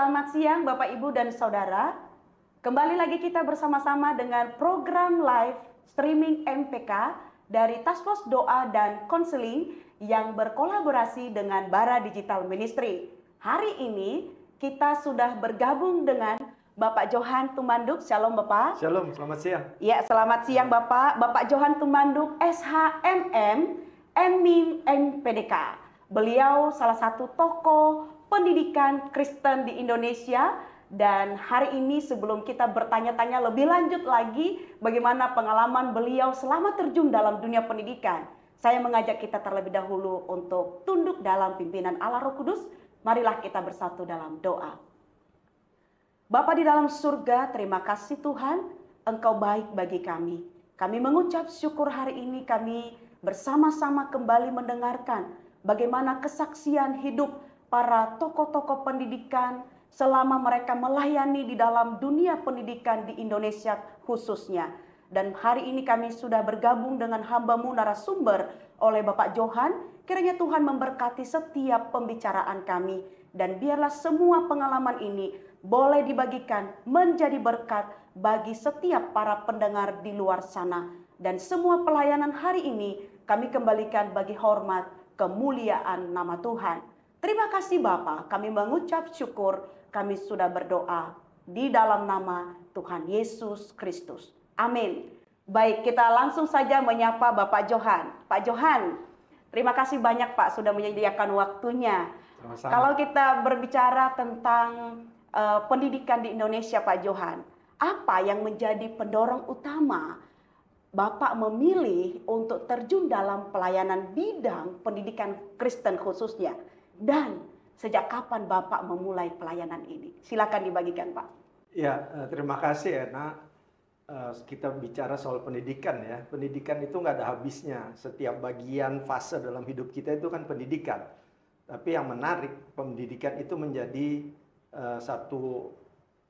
Selamat siang Bapak Ibu dan Saudara. Kembali lagi kita bersama-sama dengan program live streaming MPK dari Task Force Doa dan Konseling yang berkolaborasi dengan Bara Digital Ministry. Hari ini kita sudah bergabung dengan Bapak Johan Tumanduk. Shalom Bapak. Shalom, selamat siang. Ya, selamat siang Bapak. Bapak Johan Tumanduk SHMM MIM MPDK. Beliau salah satu tokoh pendidikan Kristen di Indonesia, dan hari ini sebelum kita bertanya-tanya lebih lanjut lagi bagaimana pengalaman beliau selama terjun dalam dunia pendidikan, saya mengajak kita terlebih dahulu untuk tunduk dalam pimpinan Allah Roh Kudus. Marilah kita bersatu dalam doa. Bapa di dalam surga, terima kasih Tuhan, Engkau baik bagi kami. Kami mengucap syukur hari ini kami bersama-sama kembali mendengarkan bagaimana kesaksian hidup para tokoh-tokoh pendidikan selama mereka melayani di dalam dunia pendidikan di Indonesia khususnya. Dan hari ini kami sudah bergabung dengan hamba-Mu narasumber oleh Bapak Johan. Kiranya Tuhan memberkati setiap pembicaraan kami, dan biarlah semua pengalaman ini boleh dibagikan menjadi berkat bagi setiap para pendengar di luar sana. Dan semua pelayanan hari ini kami kembalikan bagi hormat kemuliaan nama Tuhan. Terima kasih Bapa, kami mengucap syukur, kami sudah berdoa di dalam nama Tuhan Yesus Kristus. Amin. Baik, kita langsung saja menyapa Bapak Johan. Pak Johan, terima kasih banyak Pak sudah menyediakan waktunya. Sama-sama. Kalau kita berbicara tentang pendidikan di Indonesia Pak Johan, apa yang menjadi pendorong utama Bapak memilih untuk terjun dalam pelayanan bidang pendidikan Kristen khususnya? Dan sejak kapan Bapak memulai pelayanan ini? Silakan dibagikan Pak. Ya, terima kasih Ena. Kita bicara soal pendidikan ya. Pendidikan itu nggak ada habisnya. Setiap bagian fase dalam hidup kita itu kan pendidikan. Tapi yang menarik, pendidikan itu menjadi satu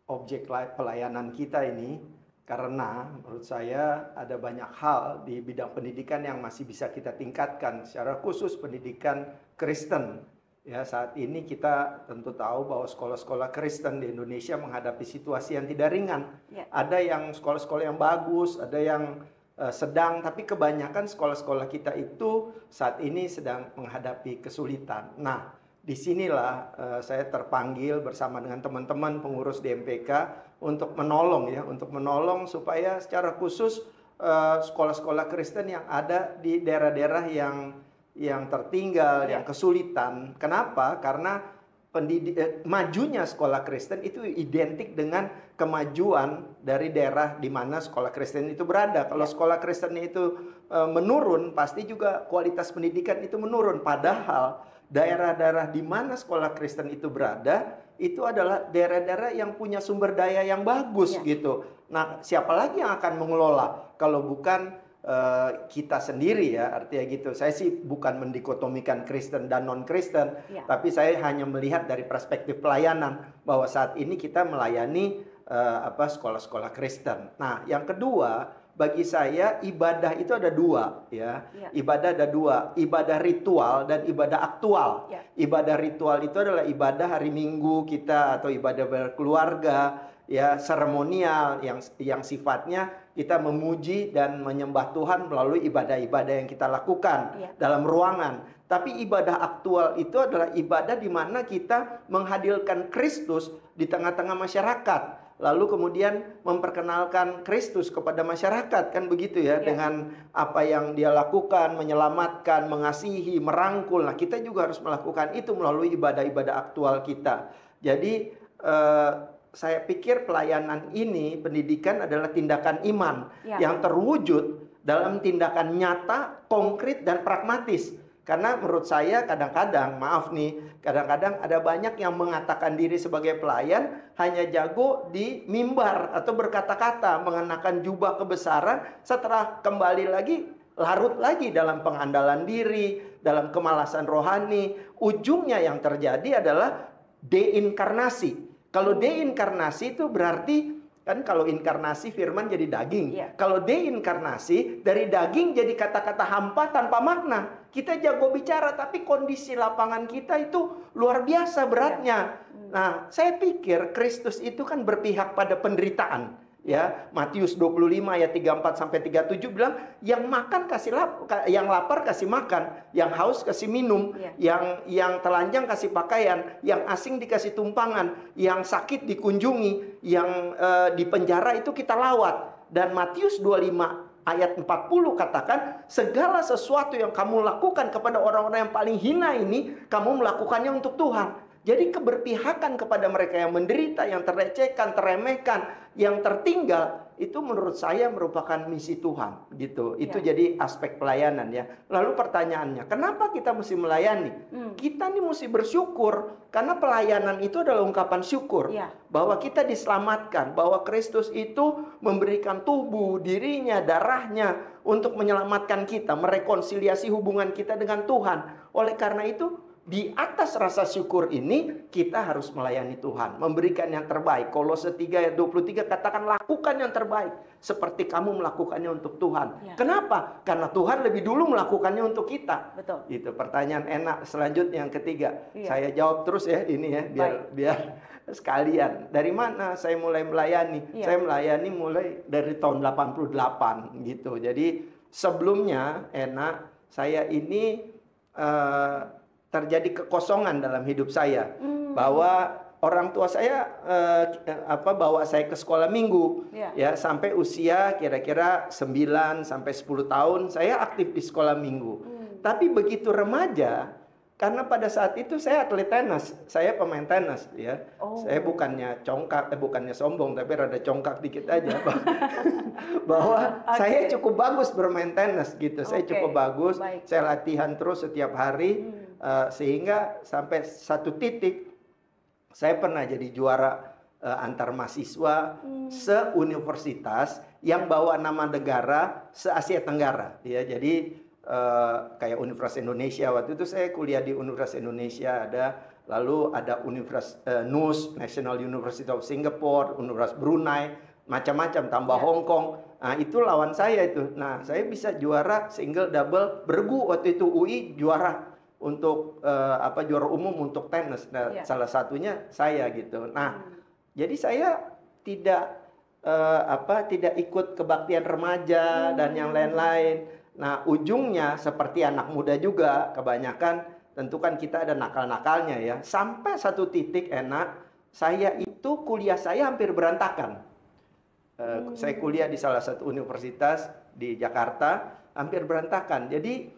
objek pelayanan kita ini. Karena menurut saya ada banyak hal di bidang pendidikan yang masih bisa kita tingkatkan. Secara khusus pendidikan Kristen. Ya, saat ini kita tentu tahu bahwa sekolah-sekolah Kristen di Indonesia menghadapi situasi yang tidak ringan. Ya. Ada yang sekolah-sekolah yang bagus, ada yang sedang, tapi kebanyakan sekolah-sekolah kita itu saat ini sedang menghadapi kesulitan. Nah, disinilah saya terpanggil bersama dengan teman-teman pengurus di MPK untuk menolong supaya secara khusus sekolah-sekolah Kristen yang ada di daerah-daerah yang tertinggal, yang kesulitan. Kenapa? Karena majunya sekolah Kristen itu identik dengan kemajuan dari daerah di mana sekolah Kristen itu berada. Kalau sekolah Kristen itu menurun, pasti juga kualitas pendidikan itu menurun. Padahal daerah-daerah di mana sekolah Kristen itu berada, itu adalah daerah-daerah yang punya sumber daya yang bagus gitu. Nah, siapa lagi yang akan mengelola kalau bukan kita sendiri ya, artinya gitu. Saya sih bukan mendikotomikan Kristen dan non-Kristen, tapi saya hanya melihat dari perspektif pelayanan bahwa saat ini kita melayani sekolah-sekolah Kristen. Nah, yang kedua, bagi saya ibadah itu ada dua ya. Ibadah ada dua, ibadah ritual dan ibadah aktual. Ibadah ritual itu adalah ibadah hari Minggu kita atau ibadah berkeluarga ya, seremonial yang sifatnya kita memuji dan menyembah Tuhan melalui ibadah-ibadah yang kita lakukan dalam ruangan. Tapi ibadah aktual itu adalah ibadah di mana kita menghadirkan Kristus di tengah-tengah masyarakat. Lalu kemudian memperkenalkan Kristus kepada masyarakat, kan begitu ya, dengan apa yang dia lakukan, menyelamatkan, mengasihi, merangkul. Nah, kita juga harus melakukan itu melalui ibadah-ibadah aktual kita. Jadi saya pikir pelayanan ini, pendidikan adalah tindakan iman yang terwujud dalam tindakan nyata, konkret, dan pragmatis. Karena menurut saya kadang-kadang, maaf nih, kadang-kadang ada banyak yang mengatakan diri sebagai pelayan hanya jago di mimbar atau berkata-kata, mengenakan jubah kebesaran, setelah kembali lagi, larut lagi dalam pengandalan diri, dalam kemalasan rohani. Ujungnya yang terjadi adalah deinkarnasi. Kalau deinkarnasi itu berarti Kan kalau inkarnasi firman jadi daging. Iya. Kalau deinkarnasi dari daging jadi kata-kata hampa tanpa makna. Kita jago bicara tapi kondisi lapangan kita itu luar biasa beratnya. Nah, saya pikir Kristus itu kan berpihak pada penderitaan. Ya, Matius 25 ayat 34 sampai 37 bilang yang makan kasih yang lapar kasih makan, yang haus kasih minum, yang telanjang kasih pakaian, yang asing dikasih tumpangan, yang sakit dikunjungi, yang di penjara itu kita lawat. Dan Matius 25 ayat 40 katakan segala sesuatu yang kamu lakukan kepada orang-orang yang paling hina ini kamu melakukannya untuk Tuhan. Jadi keberpihakan kepada mereka yang menderita, yang terlecehkan, teremehkan, yang tertinggal, itu menurut saya merupakan misi Tuhan, gitu. Itu jadi aspek pelayanan ya. Lalu pertanyaannya, kenapa kita mesti melayani? Kita nih mesti bersyukur karena pelayanan itu adalah ungkapan syukur bahwa kita diselamatkan, bahwa Kristus itu memberikan tubuh, dirinya, darahnya untuk menyelamatkan kita, merekonsiliasi hubungan kita dengan Tuhan. Oleh karena itu, di atas rasa syukur ini kita harus melayani Tuhan, memberikan yang terbaik. Kolose 3 ayat 23 katakan lakukan yang terbaik seperti kamu melakukannya untuk Tuhan. Kenapa? Karena Tuhan lebih dulu melakukannya untuk kita. Betul. Itu pertanyaan enak selanjutnya yang ketiga. Saya jawab terus ya ini ya biar sekalian. Dari mana saya mulai melayani? Saya melayani mulai dari tahun 88 gitu. Jadi sebelumnya saya ini terjadi kekosongan dalam hidup saya, bahwa orang tua saya bawa saya ke sekolah minggu ya sampai usia kira-kira 9 sampai 10 tahun saya aktif di sekolah minggu. Tapi begitu remaja, karena pada saat itu saya atlet tenis, saya pemain tenis ya. Saya bukannya congkak, bukannya sombong, tapi rada congkak dikit aja. Bahwa saya cukup bagus bermain tenis gitu. Saya cukup bagus, saya latihan terus setiap hari. Sehingga sampai satu titik saya pernah jadi juara antar mahasiswa se-universitas yang bawa nama negara se-Asia Tenggara ya. Jadi kayak Universitas Indonesia, waktu itu saya kuliah di Universitas Indonesia lalu ada Universitas NUS, National University of Singapore, Universitas Brunei, macam-macam, tambah Hong Kong. Nah, itu lawan saya itu. Nah, saya bisa juara single, double, bergu waktu itu. UI juara untuk juara umum untuk tenis. Nah, salah satunya saya gitu. Nah, jadi saya tidak ikut kebaktian remaja dan yang lain-lain. Nah, ujungnya seperti anak muda juga kebanyakan, tentu kan kita ada nakal-nakalnya ya. Sampai satu titik saya itu kuliah saya hampir berantakan. Saya kuliah di salah satu universitas di Jakarta, hampir berantakan. Jadi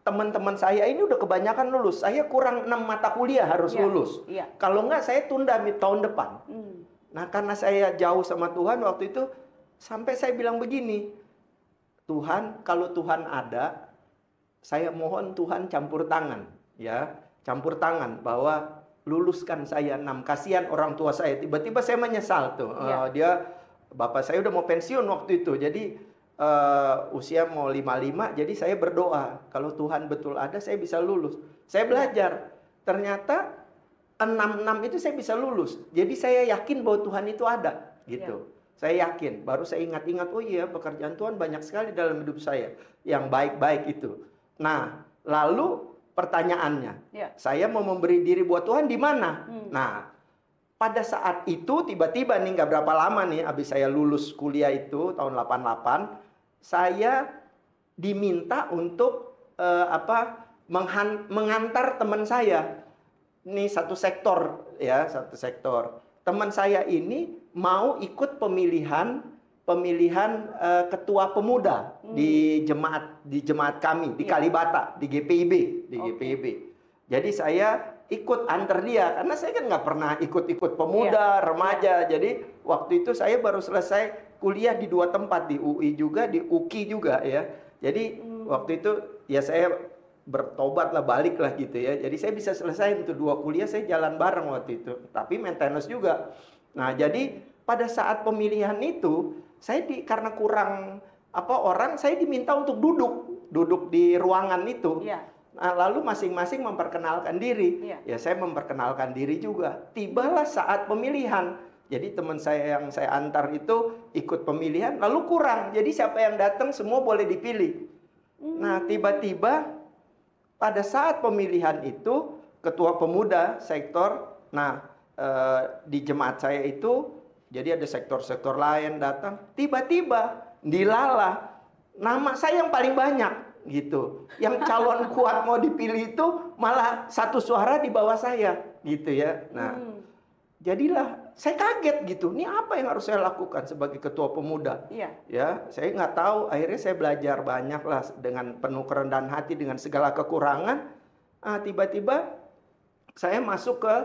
teman-teman saya ini udah kebanyakan lulus. Saya kurang 6 mata kuliah harus lulus. Kalau enggak saya tunda tahun depan. Nah, karena saya jauh sama Tuhan waktu itu, sampai saya bilang begini, Tuhan, kalau Tuhan ada, saya mohon Tuhan campur tangan. Ya, campur tangan bahwa luluskan saya 6. Kasihan orang tua saya. Tiba-tiba saya menyesal tuh. Bapak saya udah mau pensiun waktu itu. Jadi usia mau 55, jadi saya berdoa kalau Tuhan betul ada saya bisa lulus. Saya belajar, ternyata 6 itu saya bisa lulus. Jadi saya yakin bahwa Tuhan itu ada gitu. Saya yakin, baru saya ingat-ingat, oh iya pekerjaan Tuhan banyak sekali dalam hidup saya yang baik-baik itu. Nah, lalu pertanyaannya, saya mau memberi diri buat Tuhan di mana? Nah, pada saat itu tiba-tiba nih nggak berapa lama nih habis saya lulus kuliah itu tahun 88, saya diminta untuk mengantar teman saya. Ini satu sektor ya, satu sektor. Teman saya ini mau ikut pemilihan ketua pemuda di jemaat kami di Kalibata, di GPIB. Jadi saya ikut antar dia karena saya kan nggak pernah ikut pemuda, remaja. Jadi waktu itu saya baru selesai kuliah di 2 tempat, di UI juga, di UKI juga ya. Jadi waktu itu ya saya bertobat lah, balik lah gitu ya. Jadi saya bisa selesai untuk 2 kuliah, saya jalan bareng waktu itu. Tapi maintenance juga. Nah, jadi pada saat pemilihan itu saya karena kurang orang, saya diminta untuk duduk di ruangan itu. Nah, lalu masing-masing memperkenalkan diri. Ya, saya memperkenalkan diri juga. Tibalah saat pemilihan. Jadi teman saya yang saya antar itu ikut pemilihan lalu kurang. Jadi siapa yang datang semua boleh dipilih. Nah, tiba-tiba pada saat pemilihan itu ketua pemuda sektor, nah di jemaat saya itu jadi ada sektor-sektor lain datang, tiba-tiba dilala nama saya yang paling banyak gitu. Yang calon kuat mau dipilih itu malah satu suara di bawah saya gitu ya. Nah, jadilah saya kaget gitu. Ini apa yang harus saya lakukan sebagai ketua pemuda? Iya. Ya, saya nggak tahu. Akhirnya saya belajar banyak lah dengan penuh kerendahan hati dengan segala kekurangan. Tiba-tiba saya masuk ke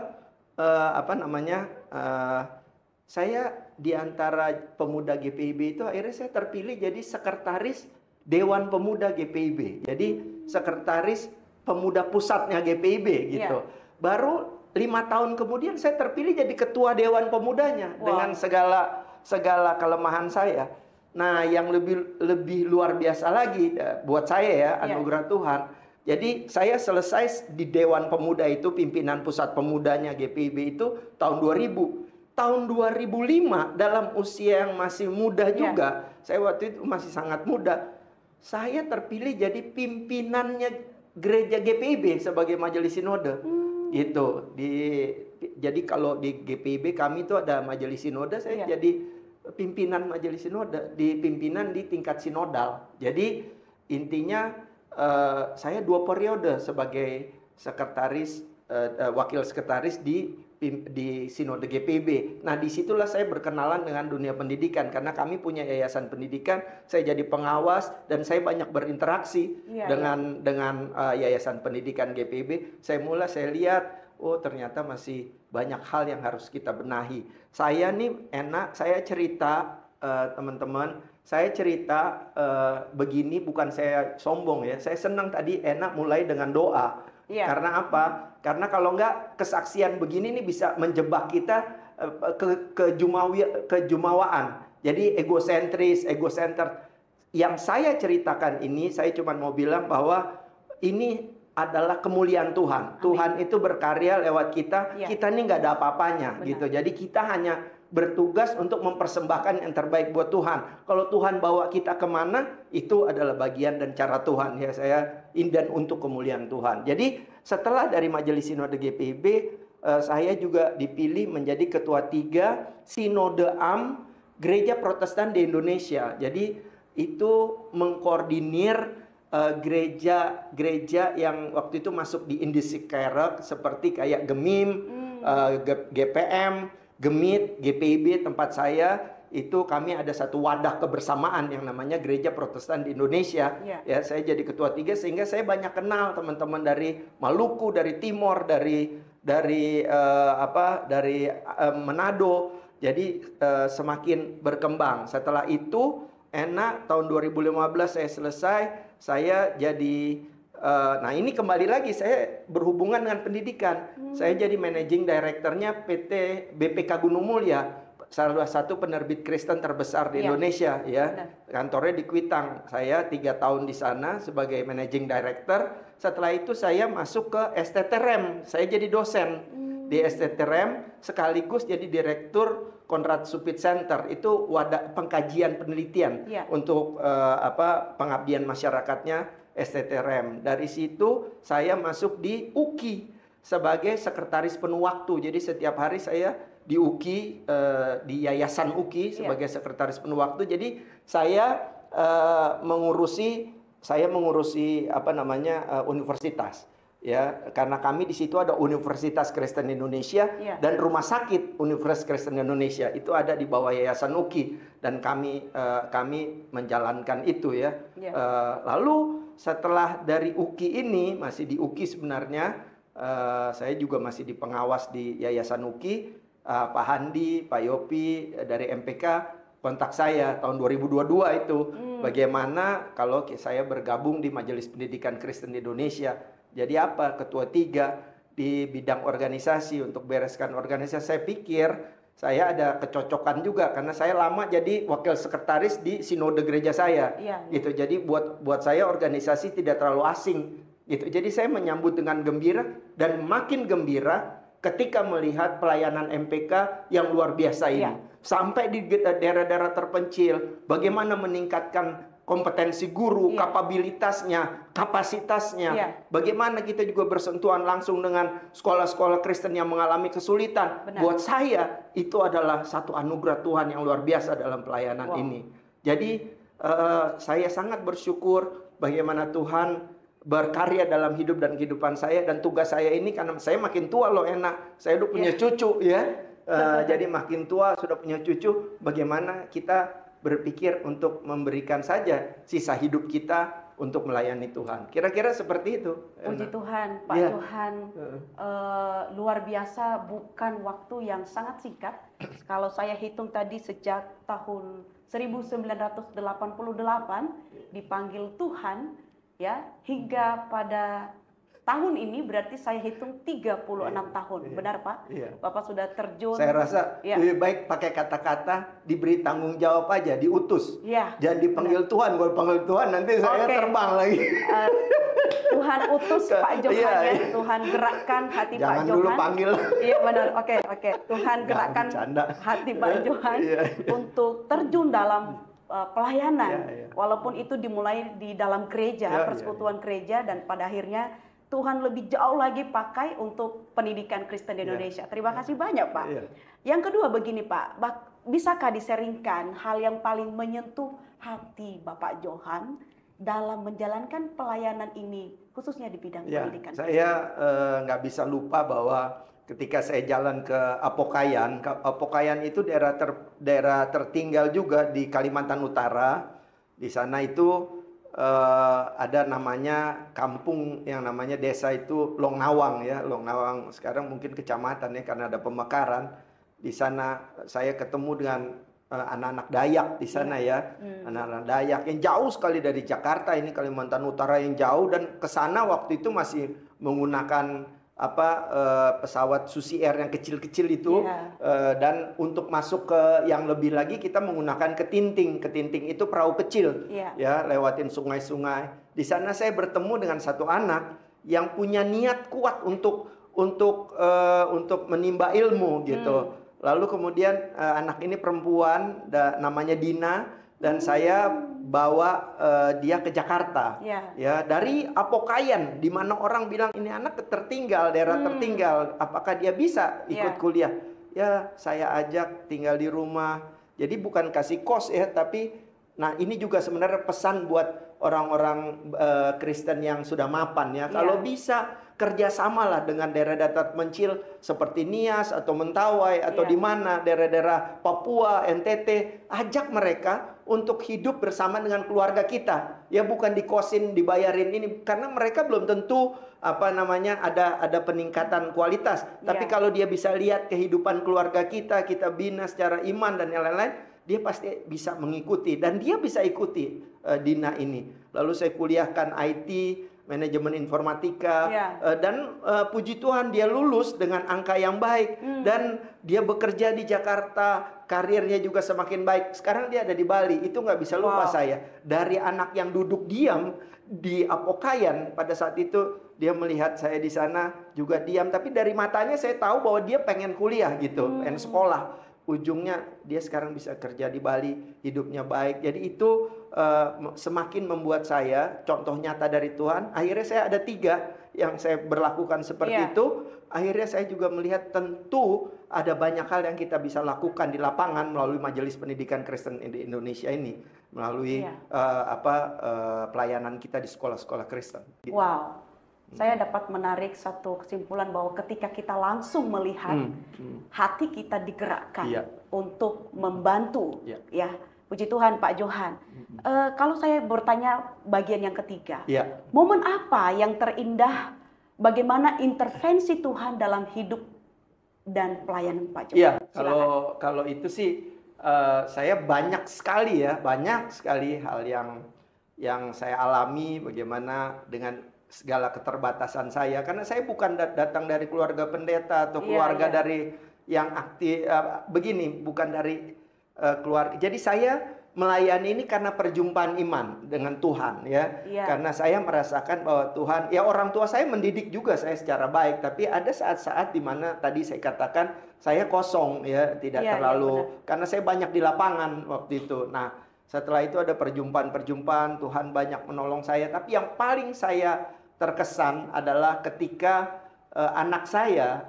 saya di antara pemuda GPIB itu akhirnya saya terpilih jadi sekretaris Dewan Pemuda GPIB. Jadi sekretaris pemuda pusatnya GPIB gitu. Baru 5 tahun kemudian saya terpilih jadi ketua Dewan Pemudanya dengan segala kelemahan saya. Nah, yang lebih luar biasa lagi buat saya ya, anugerah Tuhan. Jadi saya selesai di Dewan Pemuda itu, pimpinan pusat pemudanya GPIB itu tahun 2000. Tahun 2005 dalam usia yang masih muda juga, saya waktu itu masih sangat muda, saya terpilih jadi pimpinannya gereja GPIB sebagai majelis sinode. Gitu. Jadi kalau di GPIB kami itu ada majelis sinode, saya jadi pimpinan majelis sinode, pimpinan di tingkat sinodal. Jadi intinya saya 2 periode sebagai sekretaris, wakil sekretaris di sinode GPIB. Nah, disitulah saya berkenalan dengan dunia pendidikan karena kami punya yayasan pendidikan. Saya jadi pengawas dan saya banyak berinteraksi dengan yayasan pendidikan GPIB. Saya lihat, oh ternyata masih banyak hal yang harus kita benahi. Saya nih saya cerita teman-teman, saya cerita begini bukan saya sombong ya. Saya senang tadi enak mulai dengan doa. Karena apa? Karena kalau enggak kesaksian begini nih bisa menjebak kita kejumawaan. Jadi egocenter. Yang saya ceritakan ini, saya cuma mau bilang bahwa ini adalah kemuliaan Tuhan. Amin. Tuhan itu berkarya lewat kita. Kita ini nggak ada apa-apanya gitu. Jadi kita hanya bertugas untuk mempersembahkan yang terbaik buat Tuhan. Kalau Tuhan bawa kita kemana, itu adalah bagian dan cara Tuhan. Ya, saya dan untuk kemuliaan Tuhan. Jadi setelah dari Majelis Sinode GPIB, saya juga dipilih menjadi ketua 3 Sinode AM Gereja Protestan di Indonesia. Jadi itu mengkoordinir gereja-gereja yang waktu itu masuk di Indisik Kerek seperti kayak Gemim, GPM, Gemit, GPIB tempat saya, itu kami ada satu wadah kebersamaan yang namanya Gereja Protestan di Indonesia. Ya, saya jadi ketua 3 sehingga saya banyak kenal teman-teman dari Maluku, dari Timor, dari Manado. Jadi semakin berkembang. Setelah itu tahun 2015 saya selesai, saya jadi nah ini kembali lagi saya berhubungan dengan pendidikan. Saya jadi managing directornya PT BPK Gunung Mulia, salah satu penerbit Kristen terbesar di Indonesia ya. Kantornya di Kuitang. Saya 3 tahun di sana sebagai managing director. Setelah itu saya masuk ke STTREM. Saya jadi dosen di STTREM sekaligus jadi direktur Konrad Supit Center. Itu wadah pengkajian penelitian untuk pengabdian masyarakatnya STTREM. Dari situ saya masuk di UKI sebagai sekretaris penuh waktu. Jadi setiap hari saya di UKI, di Yayasan UKI sebagai sekretaris penuh waktu. Jadi saya mengurusi universitas. Ya, karena kami di situ ada Universitas Kristen Indonesia dan Rumah Sakit Universitas Kristen Indonesia itu ada di bawah Yayasan UKI dan kami menjalankan itu ya. Lalu setelah dari UKI ini, masih di UKI sebenarnya, saya juga masih di pengawas di Yayasan UKI. Pak Handi, Pak Yopi dari MPK kontak saya tahun 2022 itu. Bagaimana kalau saya bergabung di Majelis Pendidikan Kristen Indonesia. Jadi apa? Ketua 3 di bidang organisasi untuk bereskan organisasi. Saya pikir saya ada kecocokan juga karena saya lama jadi wakil sekretaris di sinode gereja saya. Gitu. Jadi buat saya organisasi tidak terlalu asing. Gitu. Jadi saya menyambut dengan gembira dan makin gembira ketika melihat pelayanan MPK yang luar biasa ini. Iya. Sampai di daerah-daerah terpencil, bagaimana meningkatkan kompetensi guru, Iya. kapabilitasnya, kapasitasnya. Iya. Bagaimana kita juga bersentuhan langsung dengan sekolah-sekolah Kristen yang mengalami kesulitan. Benar. Buat saya, itu adalah satu anugerah Tuhan yang luar biasa dalam pelayanan Wow. ini. Jadi, saya sangat bersyukur bagaimana Tuhan berkarya dalam hidup dan kehidupan saya. Dan tugas saya ini, karena saya makin tua loh enak. Saya udah punya cucu ya. Jadi makin tua sudah punya cucu, bagaimana kita berpikir untuk memberikan saja sisa hidup kita untuk melayani Tuhan. Kira-kira seperti itu. Puji Tuhan, Pak Ya. Johan, luar biasa, bukan waktu yang sangat singkat. Kalau saya hitung tadi sejak tahun 1988 dipanggil Tuhan, ya, hingga pada tahun ini berarti saya hitung 36 tahun. Benar, Pak? Iya. Bapak sudah terjun. Saya rasa Ya. lebih baik pakai kata-kata diberi tanggung jawab aja, diutus. Ya. Jangan dipanggil Tuhan. Kalau panggil Tuhan nanti saya Oke. terbang lagi. Tuhan utus Pak Johan Iya, ya. iya. Tuhan gerakkan hati Pak Jangan Johan. dulu panggil. Iya benar. Oke. Tuhan Nggak, gerakkan bercanda. hati Pak Johan Iya. untuk terjun dalam pelayanan. Iya, iya. Walaupun itu dimulai di dalam gereja, Iya, persekutuan gereja, dan pada akhirnya Tuhan lebih jauh lagi pakai untuk pendidikan Kristen di Indonesia. Terima kasih banyak, Pak. Iya. Yang kedua begini, Pak, bisakah diseringkan hal yang paling menyentuh hati Bapak Johan dalam menjalankan pelayanan ini, khususnya di bidang Ya, pendidikan? saya nggak bisa lupa bahwa ketika saya jalan ke Apokayan, Apokayan itu daerah tertinggal juga di Kalimantan Utara. Di sana itu ada namanya kampung yang namanya desa itu Longnawang ya. Longnawang sekarang mungkin kecamatan ya karena ada pemekaran. Di sana saya ketemu dengan anak-anak Dayak di sana ya. Anak-anak Dayak yang jauh sekali dari Jakarta, ini Kalimantan Utara yang jauh, dan ke sana waktu itu masih menggunakan pesawat Susi Air yang kecil-kecil itu. Dan untuk masuk ke yang lebih lagi kita menggunakan ketinting. Ketinting itu perahu kecil ya, lewatin sungai-sungai. Di sana saya bertemu dengan satu anak yang punya niat kuat untuk menimba ilmu gitu. Lalu kemudian anak ini perempuan, namanya Dina, dan saya bawa dia ke Jakarta. Ya, dari Apokayan, di mana orang bilang ini anak tertinggal, daerah tertinggal, apakah dia bisa ikut kuliah? Ya, saya ajak tinggal di rumah. Jadi bukan kasih kos ya, tapi nah ini juga sebenarnya pesan buat orang-orang Kristen yang sudah mapan ya. Kalau bisa kerjasamalah dengan daerah-daerah terpencil seperti Nias atau Mentawai atau di mana daerah-daerah Papua, NTT, ajak mereka untuk hidup bersama dengan keluarga kita. Ya bukan dikosin, dibayarin ini, karena mereka belum tentu ada peningkatan kualitas. Tapi kalau dia bisa lihat kehidupan keluarga kita bina secara iman dan yang lain-lain, dia pasti bisa mengikuti, dan dia bisa ikuti Dina ini. Lalu saya kuliahkan IT, manajemen informatika, dan puji Tuhan dia lulus dengan angka yang baik, dan dia bekerja di Jakarta, karirnya juga semakin baik. Sekarang dia ada di Bali. Itu nggak bisa lupa saya. Dari anak yang duduk diam di Apokayan, pada saat itu dia melihat saya di sana juga diam, tapi dari matanya saya tahu bahwa dia pengen kuliah gitu, pengen sekolah. Ujungnya dia sekarang bisa kerja di Bali, hidupnya baik. Jadi itu semakin membuat saya contoh nyata dari Tuhan. Akhirnya saya ada 3 yang saya berlakukan seperti itu. Akhirnya saya juga melihat tentu ada banyak hal yang kita bisa lakukan di lapangan melalui Majelis Pendidikan Kristen di Indonesia ini, melalui pelayanan kita di sekolah-sekolah Kristen. Gitu. Wow. Saya dapat menarik satu kesimpulan bahwa ketika kita langsung melihat hati kita digerakkan untuk membantu, ya, puji Tuhan Pak Johan. Kalau saya bertanya bagian yang ketiga, momen apa yang terindah, bagaimana intervensi Tuhan dalam hidup dan pelayanan Pak Johan? Iya, kalau itu sih saya banyak sekali hal yang saya alami, bagaimana dengan segala keterbatasan saya, karena saya bukan datang dari keluarga pendeta atau keluarga dari yang aktif begini, bukan dari keluarga. Jadi saya melayani ini karena perjumpaan iman dengan Tuhan ya. Iya. Karena saya merasakan bahwa Tuhan, ya orang tua saya mendidik juga saya secara baik, tapi ada saat-saat di mana tadi saya katakan saya kosong ya, tidak Iya, terlalu karena saya banyak di lapangan waktu itu. Nah, setelah itu ada perjumpaan-perjumpaan, Tuhan banyak menolong saya, tapi yang paling saya terkesan adalah ketika anak saya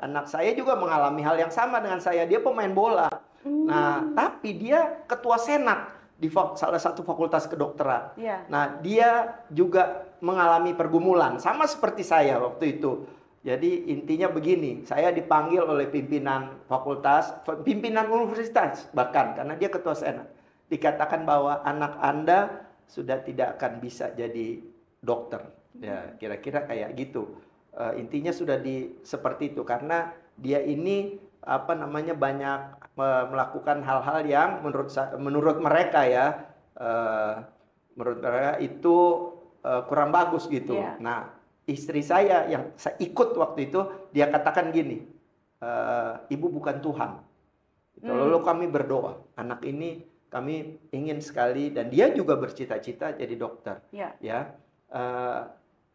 juga mengalami hal yang sama dengan saya. Dia pemain bola. Nah, tapi dia ketua senat di salah satu fakultas kedokteran. Iya. Nah, dia juga mengalami pergumulan sama seperti saya waktu itu. Jadi intinya begini, saya dipanggil oleh pimpinan fakultas, pimpinan universitas bahkan karena dia ketua senat. Dikatakan bahwa anak Anda sudah tidak akan bisa jadi dokter. Ya, kira-kira kayak gitu. Intinya sudah seperti itu karena dia ini banyak melakukan hal-hal yang menurut mereka ya, menurut mereka itu kurang bagus gitu. Yeah. Nah, istri saya yang saya ikut waktu itu, dia katakan gini, ibu bukan Tuhan. Lalu kami berdoa, anak ini kami ingin sekali, dan dia juga bercita-cita jadi dokter. Yeah. Ya,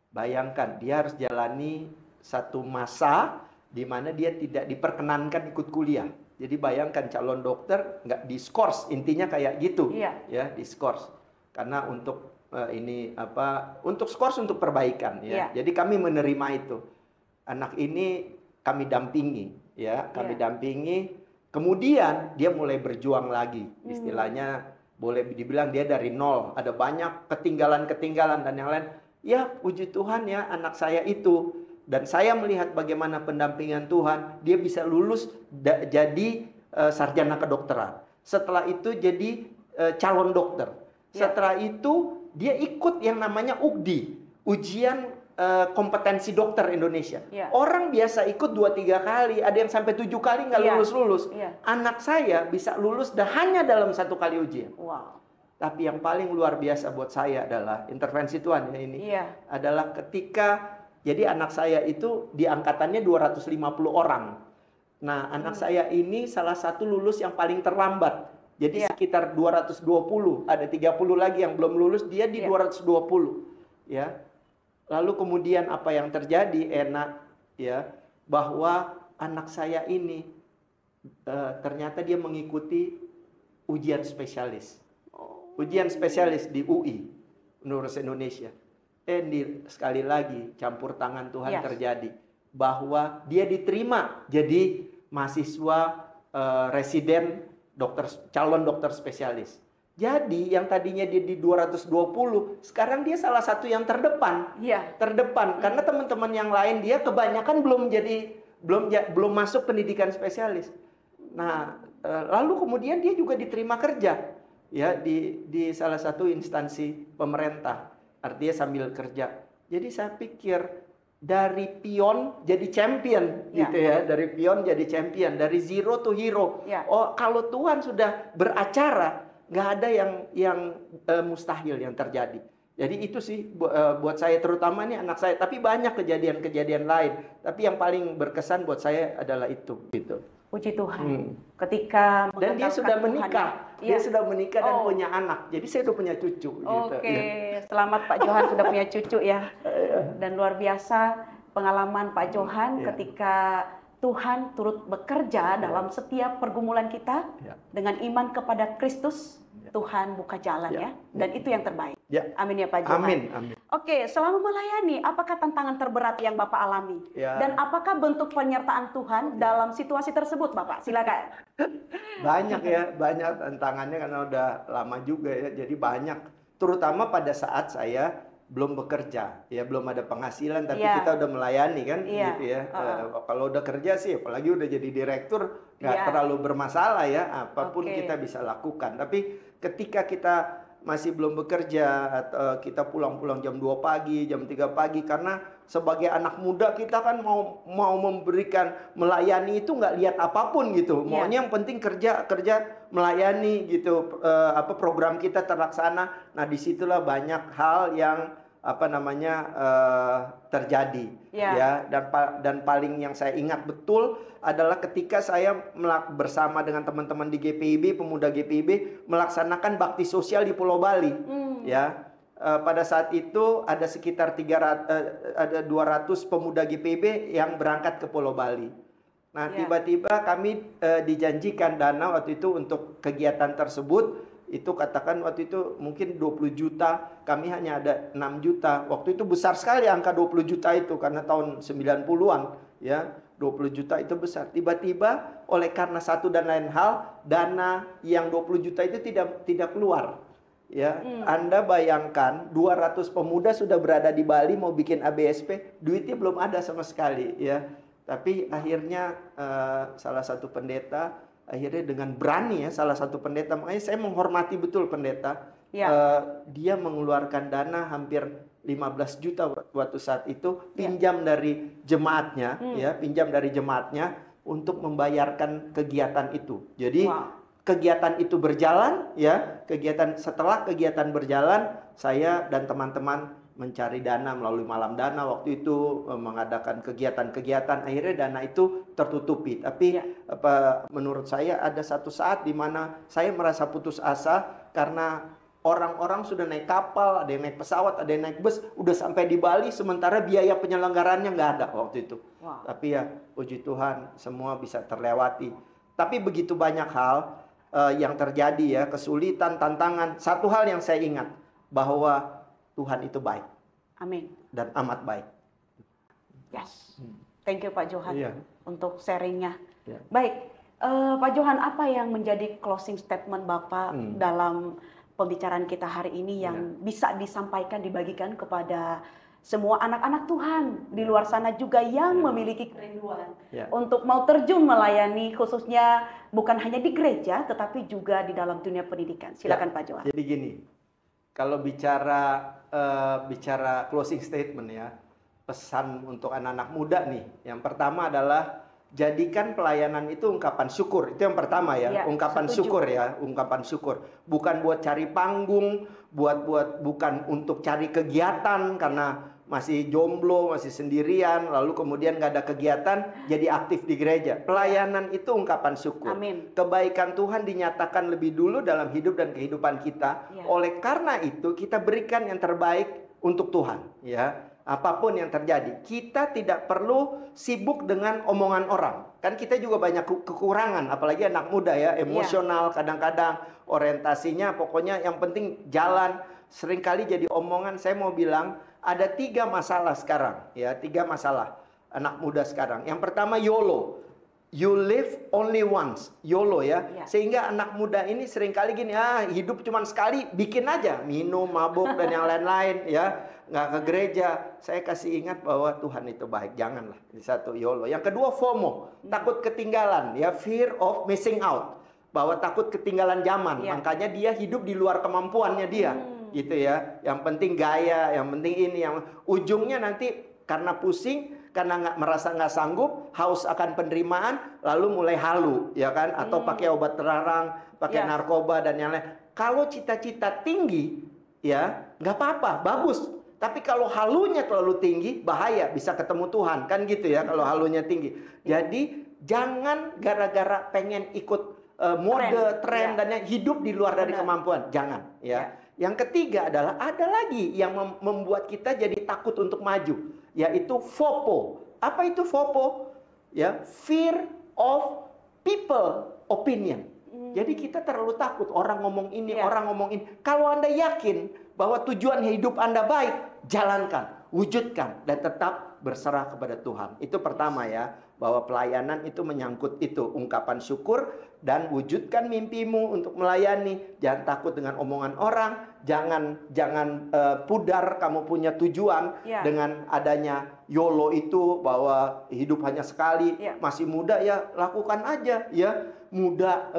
bayangkan dia harus jalani satu masa di mana dia tidak diperkenankan ikut kuliah. Jadi bayangkan calon dokter nggak diskors, intinya kayak gitu. Iya. Ya, diskors. Karena untuk untuk skors untuk perbaikan ya. Iya. Jadi kami menerima itu. Anak ini kami dampingi ya, kami dampingi. Kemudian dia mulai berjuang lagi. Istilahnya boleh dibilang dia dari nol, ada banyak ketinggalan-ketinggalan dan yang lain. Ya, puji Tuhan ya, anak saya itu. Dan saya melihat bagaimana pendampingan Tuhan, dia bisa lulus jadi sarjana kedokteran. Setelah itu jadi calon dokter. Setelah itu dia ikut yang namanya UGDI, ujian kompetensi dokter Indonesia. Orang biasa ikut 2-3 kali, ada yang sampai 7 kali nggak lulus-lulus. Anak saya bisa lulus hanya dalam 1 kali ujian. Wow. Tapi yang paling luar biasa buat saya adalah intervensi Tuhan ya ini. Adalah ketika jadi anak saya itu di angkatannya 250 orang. Nah, anak saya ini salah satu lulus yang paling terlambat. Jadi sekitar 220, ada 30 lagi yang belum lulus, dia di 220. Ya. Lalu kemudian apa yang terjadi enak ya, bahwa anak saya ini ternyata dia mengikuti ujian spesialis. Ujian spesialis di UI, Universitas Indonesia. Sekali lagi campur tangan Tuhan terjadi bahwa dia diterima jadi mahasiswa residen calon dokter spesialis. Jadi yang tadinya dia di 220, sekarang dia salah satu yang terdepan. Terdepan karena teman-teman yang lain dia kebanyakan belum masuk pendidikan spesialis. Nah, lalu kemudian dia juga diterima kerja ya di salah satu instansi pemerintah. Artinya sambil kerja. Jadi saya pikir dari pion jadi champion gitu ya. Dari pion jadi champion, dari zero to hero. Oh, kalau Tuhan sudah beracara, nggak ada yang mustahil yang terjadi. Jadi itu sih buat saya, terutama nih anak saya. Tapi banyak kejadian-kejadian lain. Tapi yang paling berkesan buat saya adalah itu gitu. Puji Tuhan. Ketika dan dia sudah menikah, dia sudah menikah dan punya anak. Jadi saya udah punya cucu. Oke, selamat Pak Johan sudah punya cucu ya. Dan luar biasa pengalaman Pak Johan ketika Tuhan turut bekerja dalam setiap pergumulan kita dengan iman kepada Kristus. Tuhan buka jalan ya, dan itu yang terbaik. Amin ya Pak Johan. Amin. Oke, selama melayani, apakah tantangan terberat yang Bapak alami? Dan apakah bentuk penyertaan Tuhan dalam situasi tersebut, Bapak? Silakan. Banyak ya, banyak tantangannya karena udah lama juga ya. Jadi banyak, terutama pada saat saya belum bekerja, ya belum ada penghasilan, tapi kita udah melayani kan, gitu ya. Kalau udah kerja sih, apalagi udah jadi direktur, nggak terlalu bermasalah ya, apapun kita bisa lakukan. Tapi ketika kita masih belum bekerja, atau kita pulang-pulang jam 2 pagi, jam 3 pagi, karena sebagai anak muda kita kan mau melayani itu nggak lihat apapun gitu. Maunya yang penting kerja melayani gitu, program kita terlaksana. Nah, disitulah banyak hal yang apa namanya terjadi. Ya. Ya, dan paling yang saya ingat betul adalah ketika saya bersama dengan teman-teman di GPIB, pemuda GPIB melaksanakan bakti sosial di Pulau Bali. Ya, pada saat itu ada sekitar 200 pemuda GPIB yang berangkat ke Pulau Bali. Nah, tiba-tiba kami dijanjikan dana waktu itu untuk kegiatan tersebut. Itu katakan waktu itu mungkin 20 juta, kami hanya ada 6 juta. Waktu itu besar sekali angka 20 juta itu karena tahun 90-an ya. 20 juta itu besar. Tiba-tiba oleh karena satu dan lain hal, dana yang 20 juta itu tidak keluar. Ya, Anda bayangkan 200 pemuda sudah berada di Bali mau bikin ABSP, duitnya belum ada sama sekali ya. Tapi akhirnya salah satu pendeta akhirnya dengan berani ya, salah satu pendeta, makanya saya menghormati betul pendeta. Dia mengeluarkan dana hampir 15 juta waktu saat itu, pinjam dari jemaatnya, ya, pinjam dari jemaatnya untuk membayarkan kegiatan itu. Jadi kegiatan itu berjalan, ya, setelah kegiatan berjalan, saya dan teman-teman mencari dana melalui malam dana waktu itu, mengadakan kegiatan-kegiatan, akhirnya dana itu tertutupi. Tapi menurut saya ada satu saat di mana saya merasa putus asa karena orang-orang sudah naik kapal, ada yang naik pesawat, ada yang naik bus, udah sampai di Bali, sementara biaya penyelenggarannya nggak ada waktu itu. Tapi ya puji Tuhan semua bisa terlewati. Tapi begitu banyak hal yang terjadi ya, kesulitan, tantangan. Satu hal yang saya ingat, bahwa Tuhan itu baik. Amin. Dan amat baik. Yes. Thank you Pak Johan untuk sharingnya. Yeah. Baik, Pak Johan, apa yang menjadi closing statement Bapak dalam pembicaraan kita hari ini yang bisa disampaikan, dibagikan kepada semua anak-anak Tuhan di luar sana juga yang memiliki kerinduan untuk mau terjun melayani, khususnya bukan hanya di gereja, tetapi juga di dalam dunia pendidikan. Silakan Pak Johan. Jadi gini, kalau bicara closing statement ya, pesan untuk anak-anak muda nih. Yang pertama adalah jadikan pelayanan itu ungkapan syukur. Itu yang pertama ya, ungkapan syukur ya, ungkapan syukur. Bukan buat cari panggung, bukan untuk cari kegiatan karena masih jomblo, masih sendirian, lalu kemudian gak ada kegiatan, jadi aktif di gereja. Pelayanan itu ungkapan syukur. Amin. Kebaikan Tuhan dinyatakan lebih dulu dalam hidup dan kehidupan kita. Oleh karena itu, kita berikan yang terbaik untuk Tuhan. Ya, apapun yang terjadi, kita tidak perlu sibuk dengan omongan orang. Kan kita juga banyak kekurangan, apalagi anak muda ya, emosional kadang-kadang, orientasinya pokoknya yang penting jalan. Seringkali jadi omongan. Saya mau bilang, ada 3 masalah sekarang, ya, 3 masalah anak muda sekarang. Yang pertama YOLO, you live only once, YOLO ya. Sehingga anak muda ini seringkali gini, hidup cuma sekali, bikin aja, minum, mabuk dan yang lain-lain ya, nggak ke gereja. Saya kasih ingat bahwa Tuhan itu baik, janganlah. Ini satu YOLO. Yang kedua FOMO, takut ketinggalan, ya, fear of missing out, bahwa takut ketinggalan zaman, makanya dia hidup di luar kemampuannya dia. Gitu ya, yang penting gaya, yang penting ini, yang ujungnya nanti karena pusing, karena merasa nggak sanggup, haus akan penerimaan, lalu mulai halu, ya kan? Atau pakai obat terlarang, pakai narkoba dan yang lain. Kalau cita-cita tinggi, ya nggak apa-apa, bagus. Tapi kalau halunya terlalu tinggi, bahaya, bisa ketemu Tuhan, kan gitu ya? Kalau halunya tinggi. Jadi jangan gara-gara pengen ikut mode, tren dan yang hidup di luar dari kemampuan, jangan, ya. Yang ketiga adalah ada lagi yang membuat kita jadi takut untuk maju, yaitu FOPO. Apa itu FOPO? Ya, fear of people opinion. Jadi kita terlalu takut orang ngomong ini, orang ngomong ini. Kalau Anda yakin bahwa tujuan hidup Anda baik, jalankan, wujudkan, dan tetap berserah kepada Tuhan. Itu pertama ya, bahwa pelayanan itu menyangkut itu, ungkapan syukur dan wujudkan mimpimu untuk melayani. Jangan takut dengan omongan orang, jangan pudar kamu punya tujuan dengan adanya YOLO itu, bahwa hidup hanya sekali, masih muda ya lakukan aja ya. Muda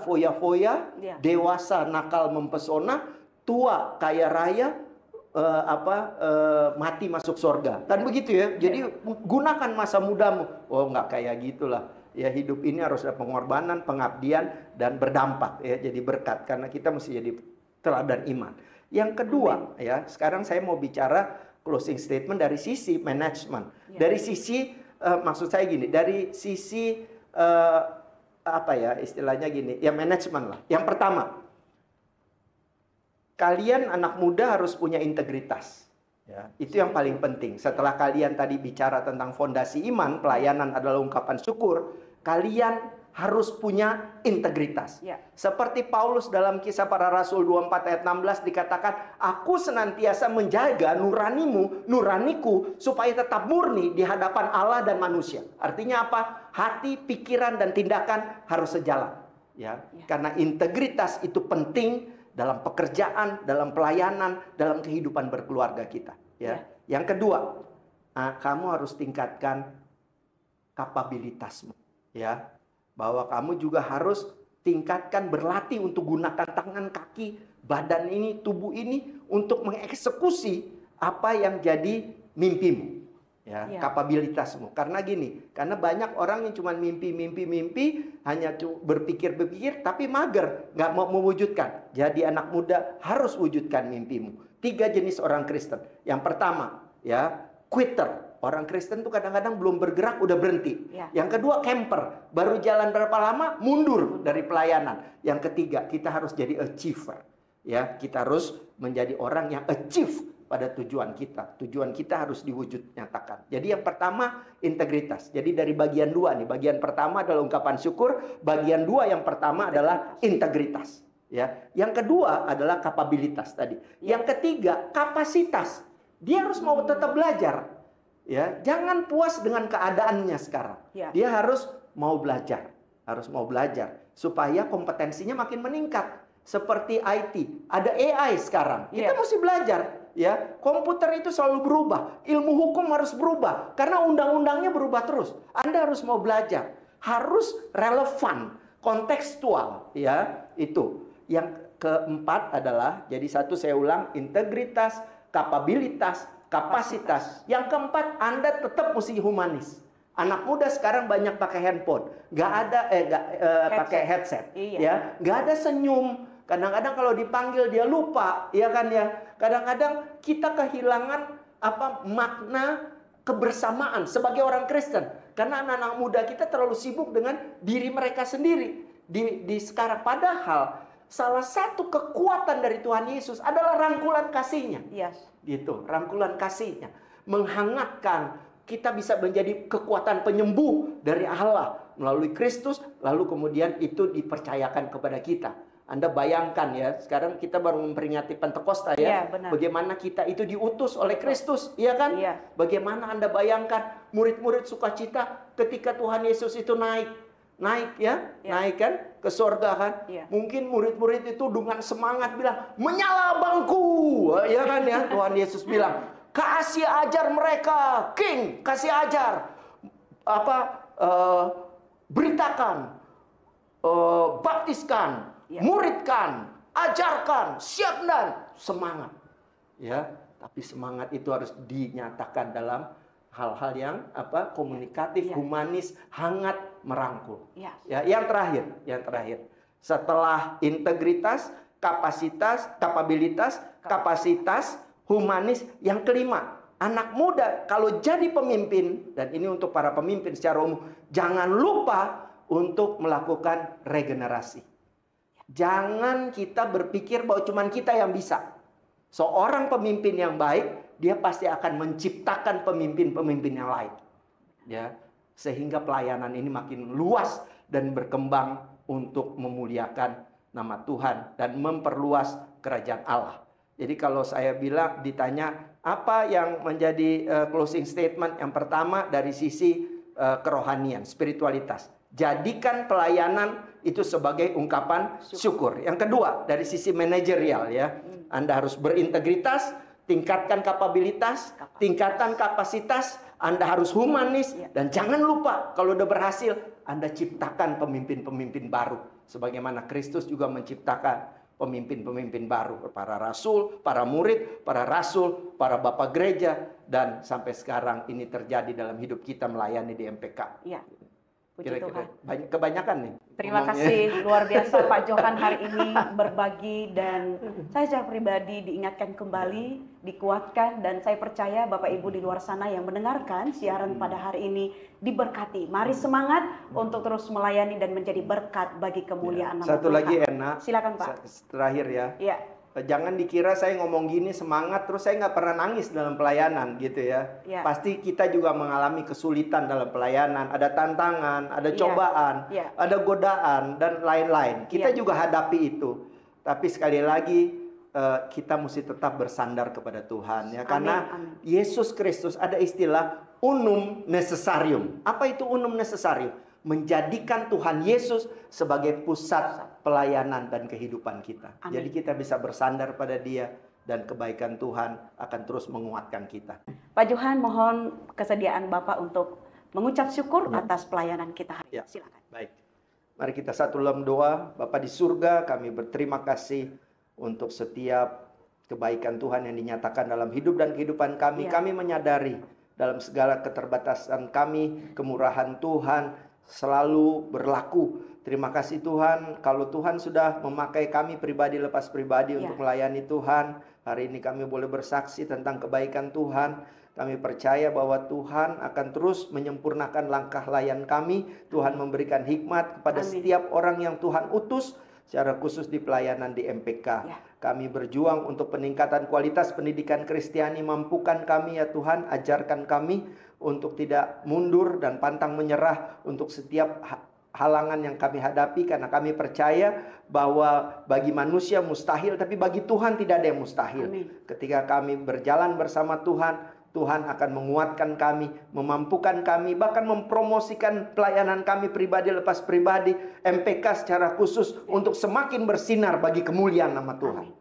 foya-foya, dewasa nakal mempesona, tua kaya raya, mati masuk surga, kan begitu ya. Jadi gunakan masa mudamu. Oh, nggak kayak gitulah ya, hidup ini harus ada pengorbanan, pengabdian, dan berdampak ya, jadi berkat, karena kita mesti jadi teladan iman. Yang kedua, ya, sekarang saya mau bicara closing statement dari sisi manajemen. Ya. Dari sisi maksud saya gini, dari sisi apa ya istilahnya gini, ya manajemen lah. Yang pertama, kalian anak muda harus punya integritas. Ya, itu yang paling penting. Setelah kalian tadi bicara tentang fondasi iman, pelayanan adalah ungkapan syukur, kalian harus punya integritas. Ya. Seperti Paulus dalam Kisah Para Rasul 24 ayat 16 dikatakan, aku senantiasa menjaga nuraniku supaya tetap murni di hadapan Allah dan manusia. Artinya apa? Hati, pikiran, dan tindakan harus sejalan. Ya. Karena integritas itu penting dalam pekerjaan, dalam pelayanan, dalam kehidupan berkeluarga kita. Ya. Yang kedua, kamu harus tingkatkan kapabilitasmu. Ya. Bahwa kamu juga harus tingkatkan, berlatih untuk gunakan tangan, kaki, badan ini, tubuh ini untuk mengeksekusi apa yang jadi mimpimu. Ya, kapabilitasmu. Karena gini, karena banyak orang yang cuma mimpi, hanya berpikir, tapi mager, nggak mau mewujudkan. Jadi anak muda harus wujudkan mimpimu. 3 jenis orang Kristen. Yang pertama, ya, quitter. Orang Kristen tuh kadang-kadang belum bergerak udah berhenti. Ya. Yang kedua, camper. Baru jalan berapa lama mundur dari pelayanan. Yang ketiga, kita harus jadi achiever. Ya, kita harus menjadi orang yang achieve pada tujuan kita. Tujuan kita harus diwujud nyatakan. Jadi yang pertama integritas. Jadi dari bagian 2 nih. Bagian pertama adalah ungkapan syukur. Bagian 2 yang pertama adalah integritas. Ya. Yang kedua adalah kapabilitas tadi. Yang ketiga kapasitas. Dia harus mau tetap belajar. Ya, jangan puas dengan keadaannya sekarang. Dia harus mau belajar. Harus mau belajar supaya kompetensinya makin meningkat. Seperti IT, ada AI sekarang. Kita mesti belajar. Ya, komputer itu selalu berubah. Ilmu hukum harus berubah karena undang-undangnya berubah terus. Anda harus mau belajar, harus relevan, kontekstual, ya. Itu. Yang keempat adalah, jadi satu saya ulang, integritas, kapabilitas, kapasitas. Yang keempat, Anda tetap mesti humanis. Anak muda sekarang banyak pakai handphone, nggak ada pakai headset, ya, nggak ada senyum. Kadang-kadang kalau dipanggil dia lupa, ya kan ya. Kadang-kadang kita kehilangan makna kebersamaan sebagai orang Kristen. Karena anak-anak muda kita terlalu sibuk dengan diri mereka sendiri di sekarang. Padahal salah satu kekuatan dari Tuhan Yesus adalah rangkulan kasih-Nya. Gitu, rangkulan kasih-Nya menghangatkan. Kita bisa menjadi kekuatan penyembuh dari Allah melalui Kristus, lalu kemudian itu dipercayakan kepada kita. Anda bayangkan ya, sekarang kita baru memperingati Pentakosta ya. Bagaimana kita itu diutus oleh Kristus, iya kan? Bagaimana Anda bayangkan murid-murid sukacita ketika Tuhan Yesus itu naik kan ke surga kan? Mungkin murid-murid itu dengan semangat bilang, "Menyala bangku." Ya kan ya? Tuhan Yesus bilang, "Kasih ajar mereka, King, kasih ajar. Beritakan, baptiskan, muridkan, ajarkan, siap dan semangat." Ya, tapi semangat itu harus dinyatakan dalam hal-hal yang komunikatif, humanis, hangat, merangkul. Ya, yang terakhir. Setelah integritas, kapasitas, kapabilitas, kapasitas, humanis, yang kelima, anak muda kalau jadi pemimpin, dan ini untuk para pemimpin secara umum, jangan lupa untuk melakukan regenerasi. Jangan kita berpikir bahwa cuma kita yang bisa. Seorang pemimpin yang baik, dia pasti akan menciptakan pemimpin-pemimpin yang lain. Ya, sehingga pelayanan ini makin luas dan berkembang untuk memuliakan nama Tuhan dan memperluas kerajaan Allah. Jadi kalau saya bilang, ditanya apa yang menjadi closing statement, yang pertama dari sisi kerohanian, spiritualitas. Jadikan pelayanan itu sebagai ungkapan syukur. Yang kedua dari sisi manajerial ya. Anda harus berintegritas, tingkatkan kapabilitas, tingkatkan kapasitas, Anda harus humanis, dan jangan lupa kalau udah berhasil, Anda ciptakan pemimpin-pemimpin baru. Sebagaimana Kristus juga menciptakan pemimpin-pemimpin baru, para rasul, para murid, para rasul, para bapak gereja, dan sampai sekarang ini terjadi dalam hidup kita melayani di MPK. Puji Kira-kira Tuhan. kebanyakan nih. Terima ngomongnya. kasih luar biasa Pak Johan hari ini berbagi, dan saya secara pribadi diingatkan kembali, dikuatkan, dan saya percaya Bapak Ibu di luar sana yang mendengarkan siaran pada hari ini diberkati. Mari semangat untuk terus melayani dan menjadi berkat bagi kemuliaan nama Satu Tuhan. lagi enak. Silakan Pak. Terakhir ya. Ya. Jangan dikira saya ngomong gini semangat terus saya nggak pernah nangis dalam pelayanan gitu ya. Ya. Pasti kita juga mengalami kesulitan dalam pelayanan, ada tantangan, ada Ya. cobaan, Ya. ada godaan dan lain-lain. Kita Ya. juga hadapi itu. Tapi sekali lagi kita mesti tetap bersandar kepada Tuhan ya, karena Amin. Yesus Kristus ada istilah unum necessarium. Apa itu unum necessarium? Menjadikan Tuhan Yesus sebagai pusat pelayanan dan kehidupan kita. Amin. Jadi kita bisa bersandar pada Dia dan kebaikan Tuhan akan terus menguatkan kita. Pak Johan, mohon kesediaan Bapak untuk mengucap syukur atas pelayanan kita hari ini. Ya. Silakan. Baik. Mari kita satu dalam doa. Bapa di surga, kami berterima kasih untuk setiap kebaikan Tuhan yang dinyatakan dalam hidup dan kehidupan kami. Ya. Kami menyadari dalam segala keterbatasan kami, kemurahan Tuhan selalu berlaku. Terima kasih Tuhan, kalau Tuhan sudah memakai kami pribadi lepas pribadi untuk melayani Tuhan. Hari ini kami boleh bersaksi tentang kebaikan Tuhan. Kami percaya bahwa Tuhan akan terus menyempurnakan langkah layan kami. Tuhan memberikan hikmat kepada setiap orang yang Tuhan utus, secara khusus di pelayanan di MPK. Kami berjuang untuk peningkatan kualitas pendidikan Kristiani. Mampukan kami ya Tuhan, ajarkan kami untuk tidak mundur dan pantang menyerah untuk setiap halangan yang kami hadapi, karena kami percaya bahwa bagi manusia mustahil, tapi bagi Tuhan tidak ada yang mustahil. Amin. Ketika kami berjalan bersama Tuhan, Tuhan akan menguatkan kami, memampukan kami, bahkan mempromosikan pelayanan kami pribadi lepas pribadi, MPK secara khusus untuk semakin bersinar bagi kemuliaan nama Tuhan.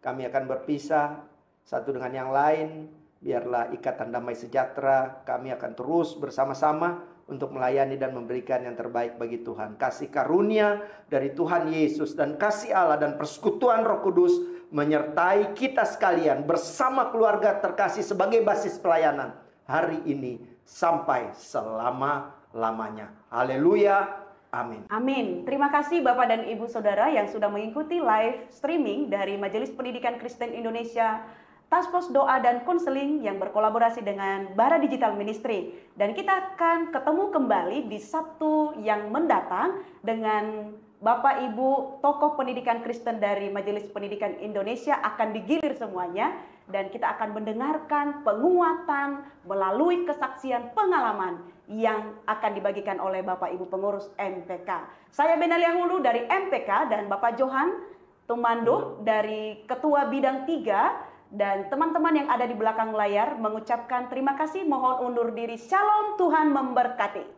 Kami akan berpisah satu dengan yang lain. Biarlah ikatan damai sejahtera, kami akan terus bersama-sama untuk melayani dan memberikan yang terbaik bagi Tuhan. Kasih karunia dari Tuhan Yesus dan kasih Allah dan persekutuan Roh Kudus menyertai kita sekalian bersama keluarga terkasih sebagai basis pelayanan hari ini sampai selama-lamanya. Haleluya. Amin. Amin. Terima kasih Bapak dan Ibu Saudara yang sudah mengikuti live streaming dari Majelis Pendidikan Kristen Indonesia, Task Force Doa dan Konseling yang berkolaborasi dengan Bara Digital Ministry. Dan kita akan ketemu kembali di Sabtu yang mendatang dengan Bapak Ibu tokoh pendidikan Kristen dari Majelis Pendidikan Indonesia, akan digilir semuanya. Dan kita akan mendengarkan penguatan melalui kesaksian pengalaman yang akan dibagikan oleh Bapak Ibu pengurus MPK. Saya Benalia Hulu dari MPK dan Bapak Johan Tumanduk dari Ketua Bidang 3. Dan teman-teman yang ada di belakang layar mengucapkan terima kasih, mohon undur diri. Shalom, Tuhan memberkati.